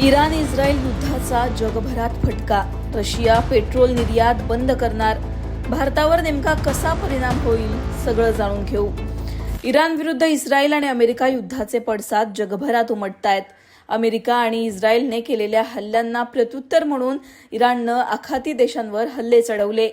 Iran Israel युद्धाचा जगभरात फटका. Russia petrol निर्यात बंद करणार. भारतावर नेमका कसा परिणाम होईल सगळं जाणून घेऊ. इराण विरुद्ध इस्रायल आणि अमेरिका युद्धाचे पडसाद जगभरात उमटतायत. अमेरिका आणि इस्रायलने केलेल्या हल्ल्यांना प्रत्युत्तर म्हणून इराणनं आखाती देशांवर हल्ले चढवले.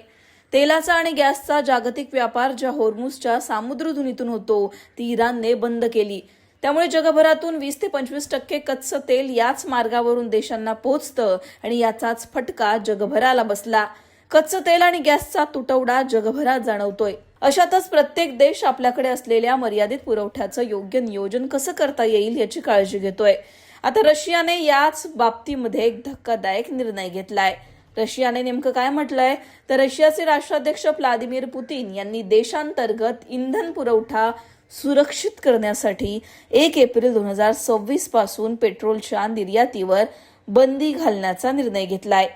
तेलाचा आणि गॅसचा जागतिक व्यापार ज्या होर्मुझच्या सामुद्रधुनीतून होतो ती इराणने बंद केली. त्यामुळे जगभरातून 20 ते 25% कच्चं तेल याच मार्गावरून देशांना पोहोचतं आणि याचाच फटका जगभराला बसला. कच्चं तेल आणि गॅसचा तुटवडा जगभरात जाणवतोय. अशातच प्रत्येक देश आपल्याकडे असलेल्या मर्यादित पुरवठ्याचं योग्य नियोजन कसं करता येईल याची काळजी घेतोय. आता रशियाने याच बाबतीमध्ये एक धक्कादायक निर्णय घेतलाय. रशियाने नेमकं काय म्हटलंय तर रशियाचे राष्ट्राध्यक्ष व्लादिमीर पुतीन यांनी देशांतर्गत इंधन पुरवठा सुरक्षित करण्यासाठी 1 एप्रिल 2026 पासून पेट्रोलच्या निर्यातीवर बंदी घालण्याचा निर्णय घेतलाय.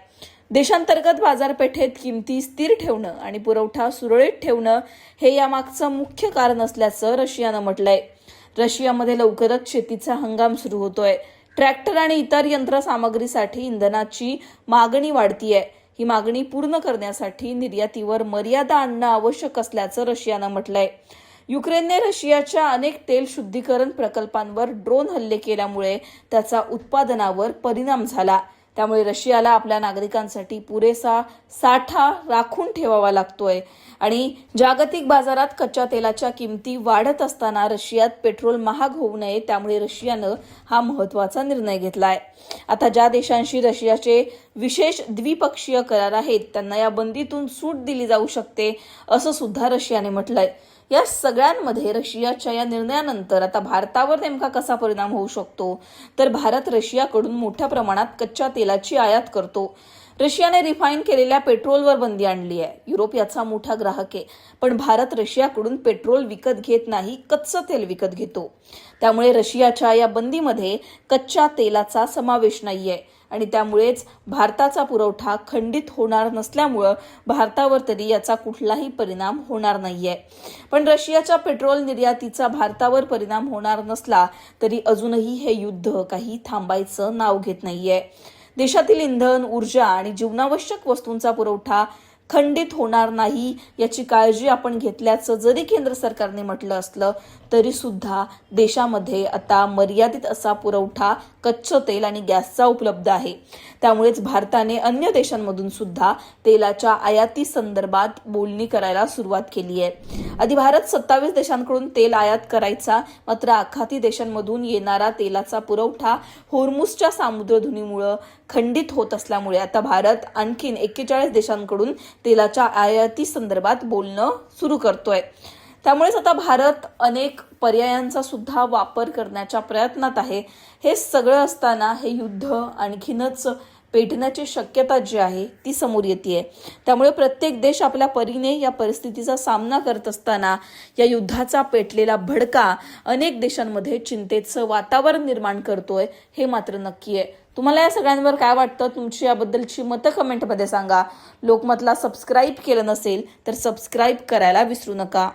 देशांतर्गत बाजारपेठेत किमती स्थिर ठेवणं आणि पुरवठा सुरळीत ठेवणं हे यामागचं मुख्य कारण असल्याचं रशियानं म्हटलंय. रशियामध्ये लवकरच शेतीचा हंगाम सुरू होतोय. ट्रॅक्टर आणि इतर यंत्रसामग्रीसाठी इंधनाची मागणी वाढतीये. ही मागणी पूर्ण करण्यासाठी निर्यातीवर मर्यादा आणणं आवश्यक असल्याचं रशियानं म्हटलंय. युक्रेनने रशियाच्या अनेक तेल शुद्धीकरण प्रकल्पांवर ड्रोन हल्ले केल्यामुळे त्याचा उत्पादनावर परिणाम झाला. त्यामुळे रशियाला आपल्या नागरिकांसाठी पुरेसा साठा राखून ठेवावा लागतोय आणि जागतिक बाजारात कच्च्या तेलाच्या किमती वाढत असताना रशियात पेट्रोल महाग होऊ नये त्यामुळे रशियानं हा महत्त्वाचा निर्णय घेतलाय. आता ज्या देशांशी रशियाचे विशेष द्विपक्षीय करार आहेत त्यांना या बंदीतून सूट दिली जाऊ शकते असं सुद्धा रशियाने म्हटलंय. या सगळ्यांमध्ये रशियाच्या या निर्णयानंतर आता भारतावर नेमका कसा परिणाम होऊ शकतो तर भारत रशियाकडून मोठ्या प्रमाणात कच्च्या तेलाची आयात करतो. रशियाने रिफाईन केलेल्या पेट्रोलवर बंदी आणली आहे. युरोप याचा मोठा ग्राहक आहे, पण भारत रशियाकडून पेट्रोल विकत घेत नाही, कच्चं तेल विकत घेतो. त्यामुळे रशियाच्या या बंदीमध्ये कच्च्या तेलाचा समावेश नाहीये आणि त्यामुळेच भारताचा पुरवठा खंडित होणार नसल्यामुळं भारतावर तरी याचा कुठलाही परिणाम होणार नाहीये. पण रशियाच्या पेट्रोल निर्यातीचा भारतावर परिणाम होणार नसला तरी अजूनही हे युद्ध काही थांबायचं नाव घेत नाहीये. देशातील इंधन, ऊर्जा आणि जीवनावश्यक वस्तूंचा पुरवठा खंडित होणार नाही याची काळजी आपण घेतल्याचं जरी केंद्र सरकारने म्हटलं असलं तरी सुद्धा देशामध्ये आता मर्यादित असा पुरवठा कच्चं तेल आणि गॅसचा उपलब्ध आहे. त्यामुळेच भारताने अन्य देशांमधून सुद्धा तेलाच्या आयाती संदर्भात बोलणी करायला सुरुवात केली आहे. आधी भारत 27 देशांकडून तेल आयात करायचा, मात्र आखाती देशांमधून येणारा तेलाचा पुरवठा होर्मुझच्या सामुद्रधुनीमुळे खंडित होत असल्यामुळे आता भारत आणखीन 41 देशांकडून तेलाच्या आयाती संदर्भात बोलणं सुरू करतोय. त्यामुळेच आता भारत अनेक पर्यायांचा सुद्धा वापर करण्याच्या प्रयत्नात आहे. हे सगळं असताना हे युद्ध आणखीनच पेटण्याची शक्यता जी आहे ती समोर येते. त्यामुळे प्रत्येक देश आपल्या परीने या परिस्थितीचा सामना करत असताना या युद्धाचा पेटलेला भडका अनेक देशांमध्ये चिंतेचं वातावरण निर्माण करतोय हे मात्र नक्की आहे. तुम्हाला या सगळ्यांवर काय वाटतं? तुमची याबद्दलची मतं कमेंटमध्ये सांगा. लोकमतला सबस्क्राईब केलं नसेल तर सबस्क्राईब करायला विसरू नका.